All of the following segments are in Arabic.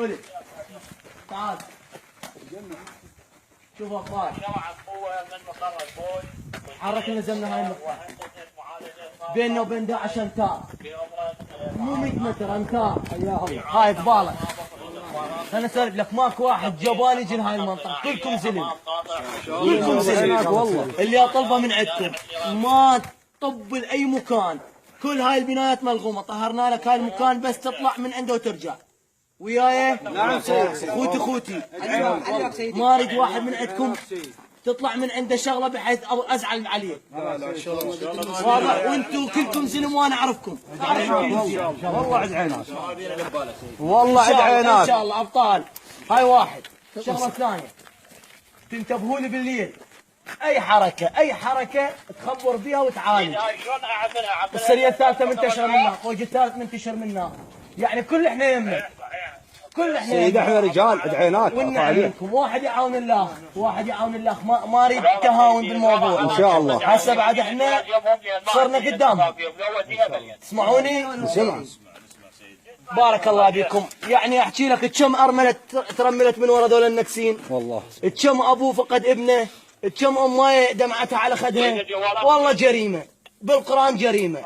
ولد تعال شوف اخبارك. حرك نزلنا هاي النقطة بيننا وبين داعش امتار، مو 100 متر امتار. يا الله هاي قبالك. انا اسولف لك ماكو واحد جبان يجي لهاي المنطقة، كلكم زلم. كلكم زلم والله. اللي اطلبه من عندكم ما تطب لاي مكان، كل هاي البنايات ملغومة، طهرنا لك هاي المكان بس تطلع من عنده وترجع. وياي؟ نعم سيدي. خوتي ما اريد واحد من عندكم تطلع من عنده شغله بحيث ازعل عليه. لا واضح. وانتم كلكم زلم وانا اعرفكم. والله عد عينات. والله عد عينات. ان شاء الله ابطال. هاي واحد. شغله ثانيه تنتبهوا لي بالليل، اي حركه تخبر بيها وتعالج. السريه الثالثه منتشره منا، فوق الثالث منتشر منا، يعني كل احنا يمنا، كل احنا سيدي احنا رجال عد عينات. منكم واحد يعاون الله، ما اريد تهاون بالموضوع ان شاء الله. هسه بعد احنا صرنا قدام. تسمعوني؟ نسمع. بارك الله بكم. يعني احكي لك كم ارمله ترملت من ورا ذول النكسين، والله كم ابوه فقد ابنه، كم امه دمعتها على خدها. والله جريمه بالقران، جريمه.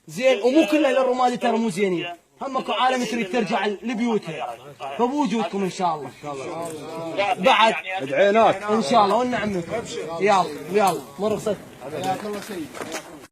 زين ومو كل اهل الرمادي ترى مو زينين، همكم عالم تريد ترجع لبيوتها، فبوجودكم ان شاء الله. بعد عد عينات ان شاء الله ونعمكم. يلا مر رخصتك.